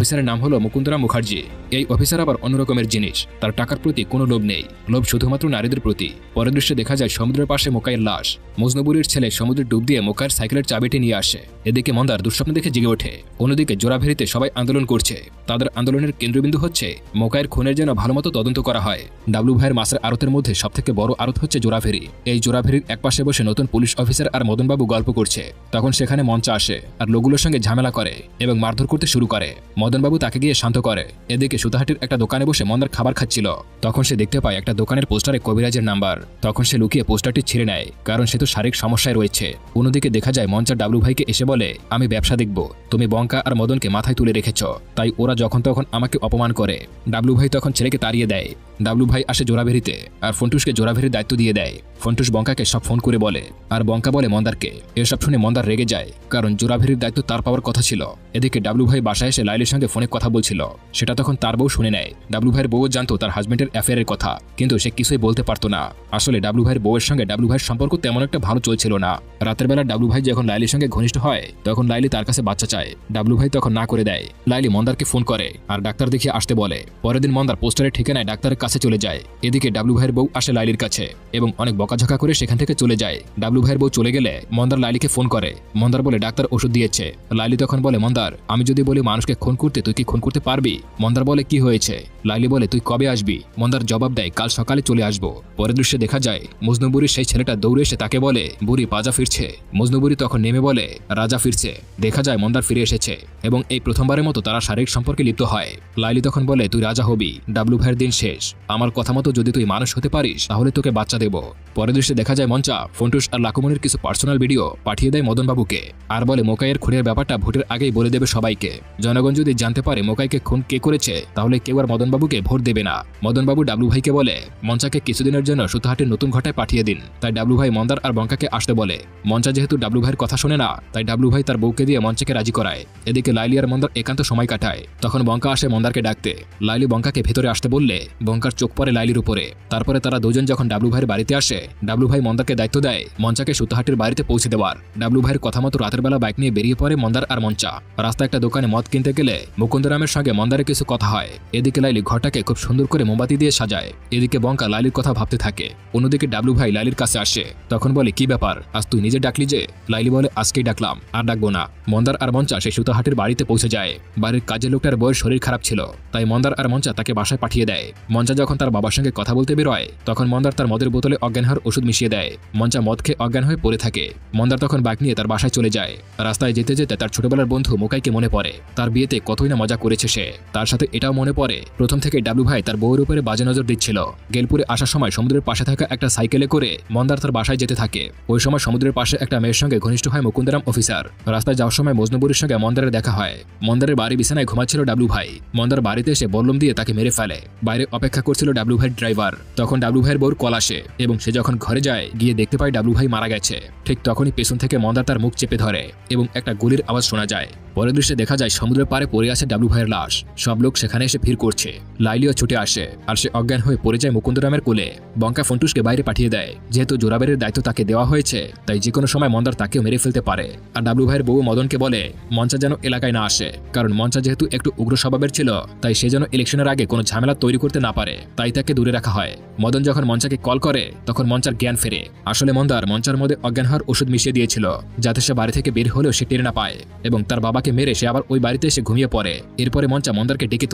অফিসারের নাম হলো মুকুন্দরাম মুখার্জি। এই অফিসার আবার অন্যরকমের জিনিস, তার টাকার প্রতি কোনো লোভ নেই, লোভ শুধুমাত্র নারীদের প্রতি। পরের দৃশ্যে দেখা যায় সমুদ্রের পাশে মোকাইয়ের লাশ। মজনুবুরির ছেলে সমুদ্রে ডুব দিয়ে মোকাইয়ের সাইকেলের চাবিটি নিয়ে আসে। এদিকে মন্দার দুঃস্বপ্ন দেখে জেগে ওঠে। অন্যদিকে জোড়াভেরিতে সবাই আন্দোলন করছে। তাদের আন্দোলনের কেন্দ্রবিন্দু হচ্ছে মোকাইয়ের খুনের যেন ভালোমতো তদন্ত করা হয়। ডাবলু ভাইয়ের মাছের আড়তের মধ্যে সবথেকে বড় আড়ত হচ্ছে জোড়াভেরি। এই জোড়াভেরির একপাশে বসে নতুন পুলিশ অফিসার আর মদনবাবু গল্প করছে। তখন সেখানে মঞ্চা আসে আর লোকগুলোর সঙ্গে ঝামেলা করে এবং মারধর করতে শুরু করে। মদনবাবু তাকে গিয়ে শান্ত করে। এদিকে সুতাহাটির একটা দোকানে বসে মন্দার খাবার খাচ্ছিল। তখন সে দেখতে পায় একটা দোকানের পোস্টারে কবিরাজের নাম্বার। তখন সে লুকিয়ে পোস্টারটি ছিঁড়ে নেয়, কারণ সে তো শারীরিক সমস্যায় রয়েছে। অন্যদিকে দেখা যায় মঞ্চা ডাবলু ভাইকে এসে বলে, আমি ব্যবসা দেখব, তুমি বঙ্কা আর মদনকে মাথায় তুলে রেখেছ, তাই ওরা যখন তখন আমাকে অপমান করে। ডাবলু ভাই তখন ছেলেকে তাড়িয়ে দেয়। ডাবলু ভাই আসে জোড়াভেরিতে আর ফন্টুসকে জোড়াভেরির দায়িত্ব দিয়ে দেয়। ফন্টুস বঙ্কাকে সব ফোন করে বলে আর বঙ্কা বলে মন্দারকে। এসব শুনে মন্দার রেগে যায়, কারণ জোড়াভেরির দায়িত্ব তার পাওয়ার কথা ছিল। এদিকে ডাবলু ভাই বাসায় এসে লাইলির সঙ্গে ফোনে কথা বলছিল। সেটা তখন তার বউ শুনে নেয়। ডাবলু ভাইয়ের বউ জানতো তার হাজবেন্ডের অ্যাফেয়ারের কথা, কিন্তু সে কিছুই বলতে পারতো না। আসলে ডাবলু ভাইয়ের বউয়ের সঙ্গে ডাবলু ভাইয়ের সম্পর্ক তেমন একটা ভালো চলছিল না। রাতের বেলা ডাবলু ভাই যখন লাইলির সঙ্গে ঘনিষ্ঠ হয়, তখন লাইলি তার কাছে বাচ্চা চায়। ডাবলু ভাই তখন না করে দেয়। লাইলি মন্দারকে ফোন করে আর ডাক্তার দেখিয়ে আসতে বলে। পরের দিন মন্দার পোস্টারের ঠিকানায় ডাক্তারের কাছে চলে যায়। এদিকে ডাবলু ভাইয়ের বউ আসে লাইলির কাছে এবং অনেক বকাঝকা করে সেখান থেকে চলে যায়। ডাবলু ভাইয়ের বউ চলে গেলে মন্দার লাইলিকে ফোন করে। মন্দার বলে ডাক্তার ওষুধ দিয়েছে। লাইলি তখন বলে, মন্দার, আমি যদি বলি মানুষকে খুন করতে, তুই কি খুন করতে পারবি? মন্দার বলে, কি হয়েছে? লাইলি বলে, তুই কবে আসবি? মন্দার জবাব দেয়, কাল সকালে চলে আসবো। পরের দৃশ্যে দেখা যায় মজনুবুরির সেই ছেলেটা দৌড়ে এসে তাকে বলে, বুড়ি পাজা ফিরছে। মজনুবুরি তখন নেমে বলে, রাজা ফিরছে। দেখা যায় মন্দার ফিরে এসেছে এবং এই প্রথমবারের মতো তারা শারীরিক সম্পর্কে লিপ্ত হয়। লাইলি তখন বলে, তুই রাজা হবি, ডাবলু ভাইয়ের দিন শেষ। আমার কথা মতো যদি তুই মানুষ হতে পারিস, তাহলে তোকে বাচ্চা দেব। পরের দৃশ্যে দেখা যায় মঞ্চা ফন্টুস আর লাকুমনির কিছু পার্সোনাল ভিডিও পাঠিয়ে দেয় মদনবাবুকে আর বলে মোকাইয়ের খুনের ব্যাপারটা ভোটের আগেই বলে দেবে সবাইকে। জনগণ যদি জানতে পারে মোকাইকে খুন কে করেছে, তাহলে কেউ আর মদনবাবুকে ভোট দেবে না। মদনবাবু ডাবলু ভাইকে বলে মঞ্চাকে কিছুদিনের জন্য সুতাহাটির নতুন ঘটায় পাঠিয়ে দিন। তাই ডাবলু ভাই মন্দার আর বঙ্কাকে আসতে বলে। মঞ্চা যেহেতু ডাবলু ভাইয়ের কথা শোনে না, তাই ডাবলু ভাই তার বউকে দিয়ে মঞ্চাকে রাজি করায়। এদিকে লাইলি আর মন্দার একান্ত সময় কাটায়। তখন বঙ্কা আসে মন্দারকে ডাকতে। লাইলি বঙ্কাকে ভেতরে আসতে বললে বঙ্কার চোখ পড়ে লাইলির উপরে। তারপরে তারা দুজন যখন ডাবলু ভাইয়ের বাড়িতে আসে, ডাবলু ভাই মন্দারকে দায়িত্ব দেয় মঞ্চাকে সুতাহাটির বাড়িতে পৌঁছে দেওয়ার। ডাবলু ভাইয়ের কথা মতো রাতের বেলা বাইক নিয়ে বেরিয়ে পড়ে মন্দার আর মঞ্চা। রাস্তায় একটা দোকানে মদ কিনতে গেলে মুকুন্দরামের সঙ্গে মন্দারের কিছু কথা হয়। এদিকে লাইলি ঘরটাকে খুব সুন্দর করে মোমবাতি দিয়ে সাজায়। এদিকে বঙ্কা লাইলির কথা ভাবতে থাকে। অন্যদিকে ডাবলু ভাই লাইলির কাছে আসে। তখন বলে, কি ব্যাপার, আজ তুই নিজে ডাকলি যে? লাইলি বলে, আজকেই ডাকলাম, আর ডাকবো না। মন্দার আর মঞ্চা সেই সুতাহাটির বাড়িতে পৌঁছে যায়। বাড়ির কাজের লোকটার বউয়ের শরীর খারাপ ছিল, তাই মন্দার আর মঞ্চা তাকে বাসায় পাঠিয়ে দেয়। মঞ্চা যখন তার বাবার সঙ্গে কথা বলতে বেরোয়, তখন মন্দার তার মদের বোতলে অজ্ঞান হওয়ার ওষুধ মিশিয়ে দেয়। মঞ্চা মদ খেয়ে অজ্ঞান হয়ে পড়ে থাকে। মন্দার তখন বাইক নিয়ে তার বাসায় চলে যায়। রাস্তায় যেতে যেতে তার ছোটবেলার বন্ধু মোকাইকে মনে পড়ে। তার বিয়েতে কতই না মজা করেছে সে। তার সাথে এটাও মনে পড়ে প্রথম থেকে ডাবলু ভাই তার বউয়ের উপরে বাজে নজর দিচ্ছিল। গেলপুরে আসার সময় সমুদ্রের পাশে থাকা একটা সাইকেলে করে মন্দার তার বাসায় যেতে থাকে। ওই সময় সমুদ্রের পাশে একটা মেয়ের সঙ্গে ঘনিষ্ঠ হয় মুকুন্দরাম অফিসার। রাস্তায় যাওয়ার সময় মজনুবুরির সঙ্গে মন্দারের দেখা হয়। মন্দারের বাড়ি বিছানায় ঘুমাচ্ছিল ডাবলু ভাই। মন্দার বাড়িতে এসে বল্লম দিয়ে তাকে মেরে ফেলে। বাইরে অপেক্ষা করছিল ডাবলু ভাইয়ের ড্রাইভার। তখন ডাবলু ভাইয়ের বউর কল আসে এবং সে যখন ঘরে যায়, গিয়ে দেখতে পায় ডাবলু ভাই মারা গেছে। ঠিক তখনই পেছন থেকে মন্দার তার মুখ চেপে ধরে এবং একটা গুলির আওয়াজ শোনা যায়। পরের দৃশ্যে দেখা যায় সমুদ্রের পাড়ে পড়ে আছে ডাবলু ভাইয়ের লাশ। সব লোক সেখানে এসে ভিড় করছে। লাইলিও ছুটে আসে আর সে অজ্ঞান হয়ে পড়ে যায় মুকুন্দরামের কোলে। বঙ্কা ফন্টুসকে বাইরে পাঠিয়ে দেয়। যেহেতু জোড়াবেরির দায়িত্ব তাকে দেওয়া হয়েছে, তাই যে কোনো সময় মন্দার তাকেও মেরে ফেলতে পারে। আর ডাবলু ভাইয়ের বউ মদনকে বলে মঞ্চা যেন এলাকায় না আসে, কারণ মঞ্চা যেহেতু একটু উগ্র স্বভাবের ছিল, তাই সে যেন ইলেকশনের আগে কোনো ঝামেলা তৈরি করতে না পারে, তাই তাকে দূরে রাখা হয়। মদন যখন মঞ্চাকে কল করে, তখন মঞ্চার জ্ঞান ফেরে। আসলে মন্দার মঞ্চার মধ্যে অজ্ঞান হওয়ার ওষুধ মিশিয়ে দিয়েছিল, যাতে সে বাড়ি থেকে বের হলেও সে টের না পায় এবং তার বাবাকে মেরে সে আবার ওই বাড়িতে এসে ঘুমিয়ে পড়ে। এরপরে মঞ্চা মন্দারকে ডেকে